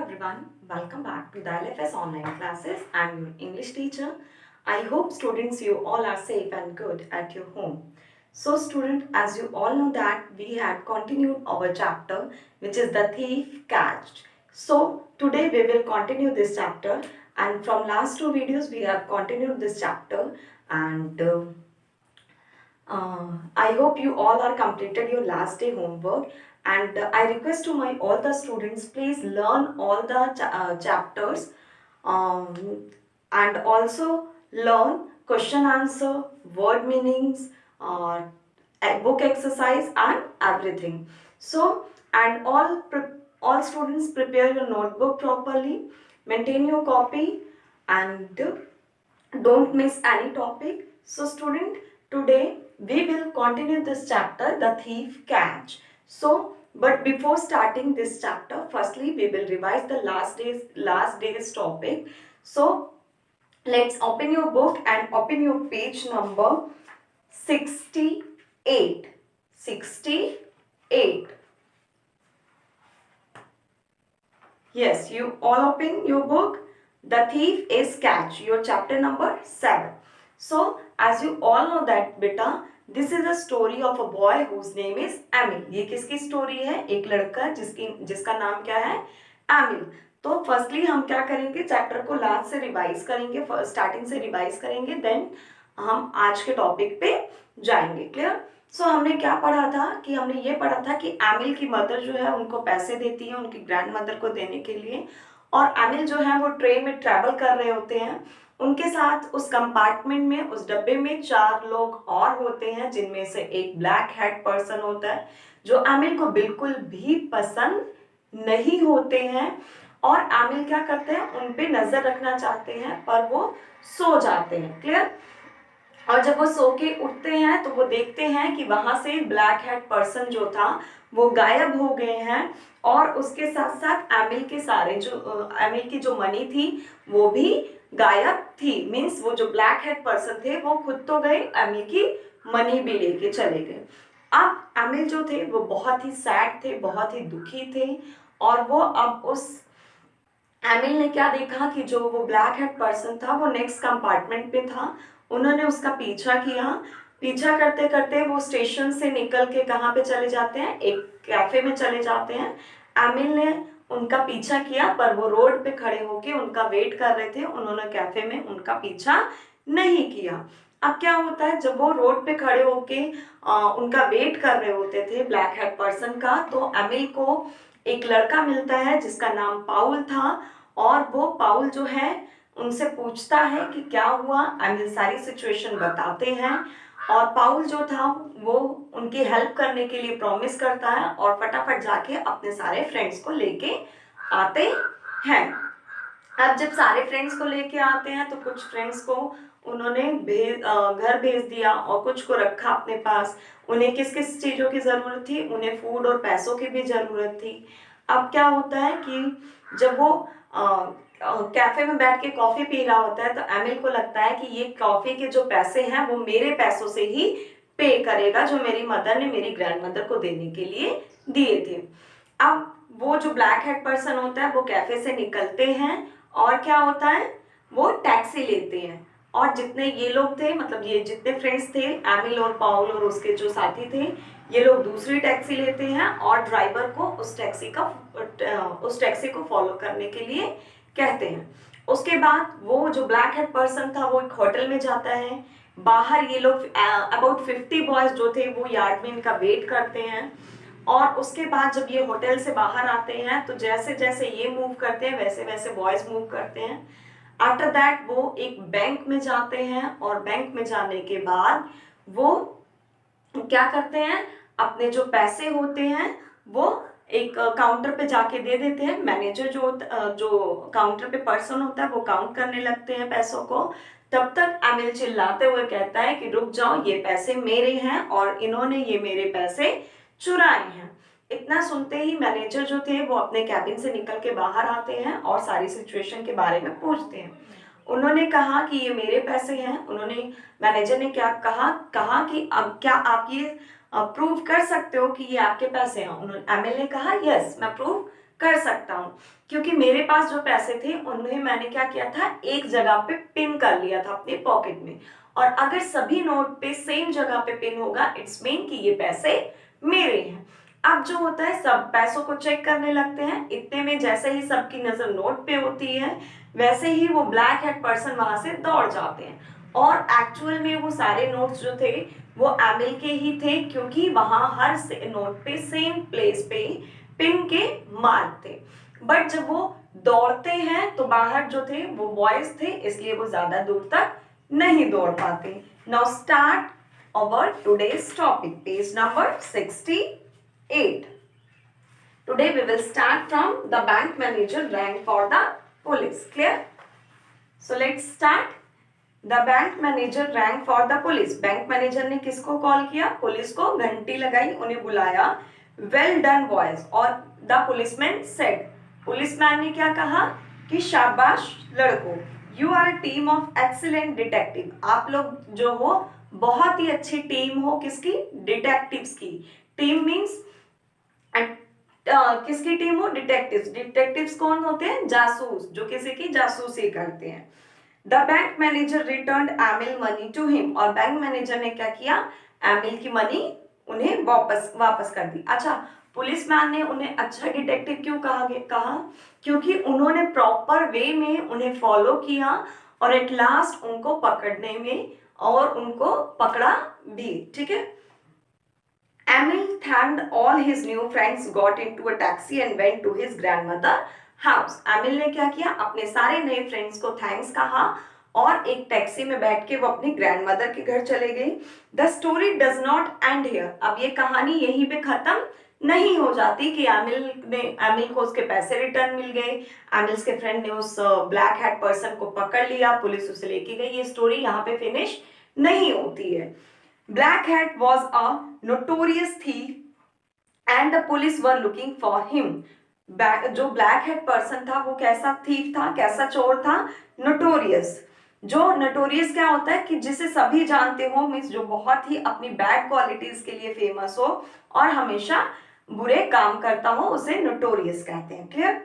everyone, welcome back to the LFS online classes. I'm your English teacher. I hope students you all are safe and good at your home. So student, as you all know that we had continued our chapter which is the thief catched. So today we will continue this chapter, and from last two videos we have continued this chapter, and I hope you all are completed your last day homework, and I request to my all the students, please learn all the chapters, and also learn question answer, word meanings, book exercise and everything. So, and all students prepare your notebook properly, maintain your copy, and don't miss any topic. So student, today we will continue this chapter, the thief catch. So but before starting this chapter, firstly we will revise the last day's topic. So let's open your book and open your page number 68. 68. Yes, you all open your book. The thief is catch, your chapter number 7. So, as you all know that beta, this is a story of a boy whose name is Emil. ये किसकी story है? एक लड़का जिसका नाम क्या है? Emil. तो फर्स्टली हम क्या करेंगे, चैप्टर को लास्ट से रिवाइज करेंगे, स्टार्टिंग से रिवाइज करेंगे, देन हम आज के टॉपिक पे जाएंगे. क्लियर? सो हमने क्या पढ़ा था कि हमने ये पढ़ा था कि एमिल की मदर जो है उनको पैसे देती है उनकी ग्रैंड मदर को देने के लिए, और एमिल जो है वो ट्रेन में ट्रैवल कर रहे होते हैं. उनके साथ उस कंपार्टमेंट में, उस डब्बे में 4 लोग और होते हैं, जिनमें से एक ब्लैक हेड पर्सन होता है जो एमिल को बिल्कुल भी पसंद नहीं होते हैं. और एमिल क्या करते हैं, उन पे नजर रखना चाहते हैं पर वो सो जाते हैं. क्लियर? और जब वो सो के उठते हैं तो वो देखते हैं कि वहां से ब्लैक हेड पर्सन जो था वो गायब हो गए हैं, और उसके साथ साथ एमिल के सारे एमिल की जो मनी थी वो भी गायब थी. मीन्स वो जो ब्लैक हेड पर्सन थे वो खुद तो गए, एमिल की मनी भी लेके चले गए. अब एमिल जो थे वो बहुत ही सैड थे, बहुत ही दुखी थे, और वो अब उस एमिल ने क्या देखा कि जो वो ब्लैक हेड पर्सन था वो नेक्स्ट कंपार्टमेंट पे था. उन्होंने उसका पीछा किया. पीछा करते करते वो स्टेशन से निकल के कहाँ पे चले जाते हैं, एक कैफे में चले जाते हैं. एमिल ने उनका पीछा किया पर वो रोड पे खड़े होके उनका वेट कर रहे थे. उन्होंने कैफे में उनका पीछा नहीं किया. अब क्या होता है, जब वो रोड पे खड़े होके उनका वेट कर रहे होते थे ब्लैक हेड पर्सन का, तो एमिल को एक लड़का मिलता है जिसका नाम पाउल था. और वो पाउल जो है उनसे पूछता है कि क्या हुआ. एमिल सारी सिचुएशन बताते हैं, और पाउल जो था वो उनकी हेल्प करने के लिए प्रॉमिस करता है और फटाफट जाके अपने सारे फ्रेंड्स को लेके आते हैं. अब जब सारे फ्रेंड्स को लेके आते हैं तो कुछ फ्रेंड्स को उन्होंने घर भेज दिया और कुछ को रखा अपने पास. उन्हें किस किस चीज़ों की ज़रूरत थी, उन्हें फूड और पैसों की भी ज़रूरत थी. अब क्या होता है कि जब वो कैफे में बैठ के कॉफी पी रहा होता है तो एमिल को लगता है कि ये कॉफी के जो पैसे हैं वो मेरे पैसों से ही पे करेगा, जो मेरी मदर ने मेरी ग्रैंड मदर को देने के लिए दिए थे. अब वो जो ब्लैक हेड पर्सन होता है वो कैफे से निकलते हैं, और क्या होता है, वो टैक्सी लेते हैं. और जितने ये लोग थे, मतलब ये जितने फ्रेंड्स थे, एमिल और पाउल और उसके जो साथी थे, ये लोग दूसरी टैक्सी लेते हैं और ड्राइवर को उस टैक्सी को फॉलो करने के लिए कहते हैं. उसके बाद वो जो ब्लैक हेड पर्सन था वो एक होटल में जाता है. बाहर ये लोग अबाउट 50 बॉयज जो थे वो यार्ड में इनका वेट करते हैं. और उसके बाद जब ये होटल से बाहर आते हैं तो जैसे जैसे ये मूव करते हैं वैसे वैसे बॉयज मूव करते हैं. आफ्टर दैट वो एक बैंक में जाते हैं, और बैंक में जाने के बाद वो क्या करते हैं, अपने जो पैसे होते हैं वो एक काउंटर पे जाके दे देते हैं. मैनेजर जो काउंटर पे पर्सन होता है वो काउंट करने लगते हैं पैसों को. तब तक एमिल चिल्लाते हुए कहता है कि रुक जाओ, ये पैसे मेरे हैं और इन्होंने ये मेरे पैसे चुराए हैं. इतना सुनते ही मैनेजर जो थे वो अपने कैबिन से निकल के बाहर आते हैं और सारी सिचुएशन के बारे में पूछते हैं. उन्होंने कहा कि ये मेरे पैसे हैं. मैनेजर ने क्या कहा कि अब क्या आप ये प्रूव कर सकते हो कि ये आपके पैसे हैं. एमिल ने कहा यस, मैं प्रूव कर सकता हूँ, क्योंकि मेरे पास जो पैसे थे उन्हें मैंने क्या किया था, एक जगह पे पिन कर लिया था अपने पॉकेट में। और अगर सभी नोट पे सेम जगह पे पिन होगा, इट्स मीन कि ये पैसे मेरे हैं। अब जो होता है, सब पैसों को चेक करने लगते हैं। इतने में जैसे ही सबकी नजर नोट पे होती है, वैसे ही वो ब्लैक हेड पर्सन वहां से दौड़ जाते हैं। और एक्चुअल में वो सारे नोट्स जो थे वो एमिल के ही थे, क्योंकि वहां हर नोट पे सेम प्लेस पे पिन के मार्क थे। बट जब वो दौड़ते हैं तो बाहर जो थे वो बॉयज थे, इसलिए वो ज्यादा दूर तक नहीं दौड़ पाते। Now start our today's topic, page number 68. Today we will start from the bank manager rang for the police. Clear? So let's start. The bank manager rang for the police. Bank manager ने किसको call किया? Police को घंटी लगाई, उन्हें बुलाया। Well done boys. और the policeman said, policeman ने क्या कहा कि शाबाश लड़कों, you are a team of excellent detective. आप लोग जो हो बहुत ही अच्छी टीम हो, किसकी? डिटेक्टिव्स की। टीम मीन्स किसकी टीम हो? डिटेक्टिव्स। डिटेक्टिव्स कौन होते हैं? जासूस, जो किसी की जासूसी करते हैं। The bank manager returned Emil money to him. और बैंक मैनेजर ने क्या किया? एमिल की मनी उन्हें वापस कर दी। अच्छा, पुलिसमैन ने उन्हें अच्छा डिटेक्टिव क्यों कहा? क्योंकि उन्होंने प्रॉपर वे में उन्हें फॉलो किया और एट लास्ट उनको पकड़ने में, और उनको पकड़ा भी। ठीक है। Emil thanked all his new friends, got into a taxi and went to his grandmother house. Emil ने क्या किया? अपने सारे नए फ्रेंड्स को थैंक्स कहा और एक टैक्सी में बैठ के वो अपनी ग्रैंडमदर के घर चले गए। The story does not and here. अब ये कहानी यहीं पे खत्म नहीं हो जाती कि एमिल को उसके पैसे रिटर्न मिल गए, एमिल के फ्रेंड ने उस ब्लैक हैट पर्सन को पकड़ लिया, पुलिस उसे लेके गई। ये स्टोरी यहाँ पे फिनिश नहीं होती है। Black Hat was a notorious thief and the police were looking for him. जो ब्लैक हेड पर्सन था वो कैसा थीफ था, कैसा चोर था? नोटोरियस। जो नोटोरियस क्या होता है कि जिसे सभी जानते हो, मीन्स जो बहुत ही अपनी बैड क्वालिटीज के लिए फेमस हो और हमेशा बुरे काम करता हो, उसे नोटोरियस कहते हैं। Clear?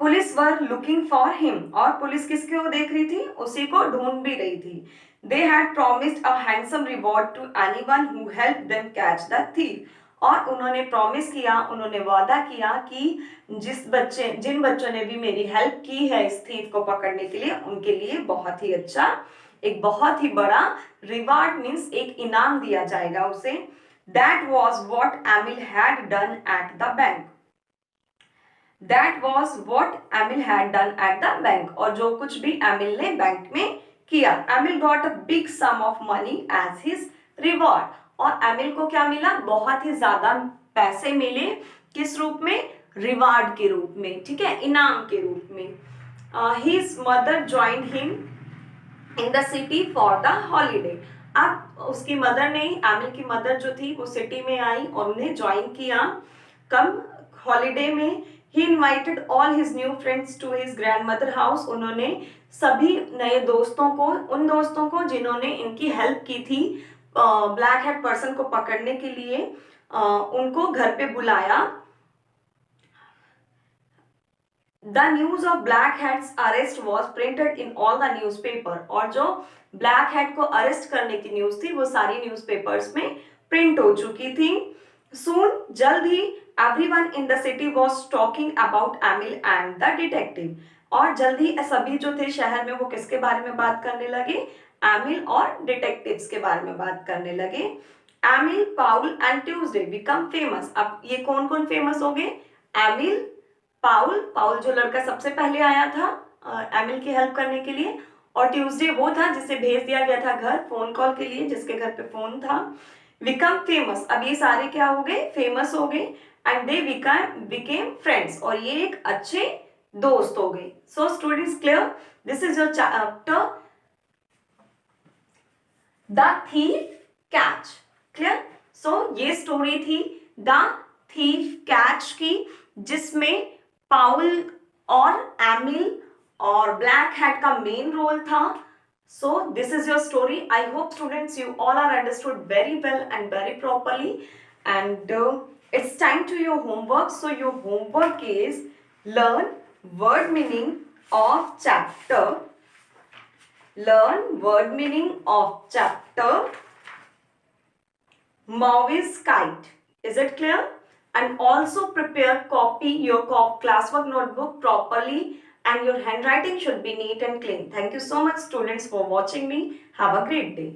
Police were looking for him. और पुलिस किसको देख रही थी? उसी को ढूंढ भी रही थी। They had promised a handsome reward to anyone who helped them catch the thief. और उन्होंने प्रॉमिस किया, उन्होंने वादा किया कि जिन बच्चों ने भी मेरी हेल्प की है इस थीफ को पकड़ने के लिए, उनके लिए बहुत ही अच्छा, एक बहुत ही बड़ा रिवार्ड मीन्स एक इनाम दिया जाएगा उसे। That was what Emil had done at the bank. That was what Emil had done at the bank. और जो कुछ भी एमिल ने बैंक में किया। Emil got a big sum of money as his reward. और एमिल को क्या मिला? बहुत ही ज्यादा पैसे मिले। किस रूप में? रिवार्ड के रूप में। ठीक है, इनाम के रूप में। His mother joined him in the city for the holiday. अब उसकी मदर ने, एमिल की मदर जो थी वो सिटी में आई और उन्हें ज्वाइन किया। कब? हॉलीडे में। He invited all his new friends to his grandmother house. उन्होंने सभी नए दोस्तों को, उन दोस्तों को जिन्होंने इनकी हेल्प की थी ब्लैक हेड पर्सन को पकड़ने के लिए, उनको घर पे बुलाया। The news of Black Hat's arrest was printed in all the newspaper. और जो ब्लैक हेड को अरेस्ट करने की न्यूज थी वो सारी न्यूज़पेपर्स में प्रिंट हो चुकी थी। Soon, जल्द ही, everyone in the city was talking about Emil and the detective. और जल्द ही सभी जो थे शहर में वो किसके बारे में बात करने लगे? एमिल और डिटेक्टिव्स के बारे में बात करने लगे। Emil, Paul and Tuesday become famous. अब ये कौन कौन फेमस हो गए? एमिल, पाउल जो लड़का सबसे पहले आया था एमिल की हेल्प करने के लिए, और ट्यूसडे वो था जिसे भेज दिया गया था घर फोन कॉल के लिए, जिसके घर पे फोन था। बिकम फेमस, अब ये सारे क्या हो गए? फेमस हो गए। एंड दे बिकेम फ्रेंड्स, और ये एक अच्छे दोस्त हो गए। So students, clear? This is your chapter the thief catch. Clear? So ये स्टोरी थी द थीफ कैच की, जिसमें पाउल और एमिल और ब्लैक हैट का मेन रोल था। So this is your story. I hope students you all are understood very well and very properly, and It's time to your homework. So your homework is learn word meaning of chapter. Learn word meaning of chapter Mavis Kite. Is it clear? And also prepare copy your classwork notebook properly, and your handwriting should be neat and clean. Thank you so much students for watching me. Have a great day.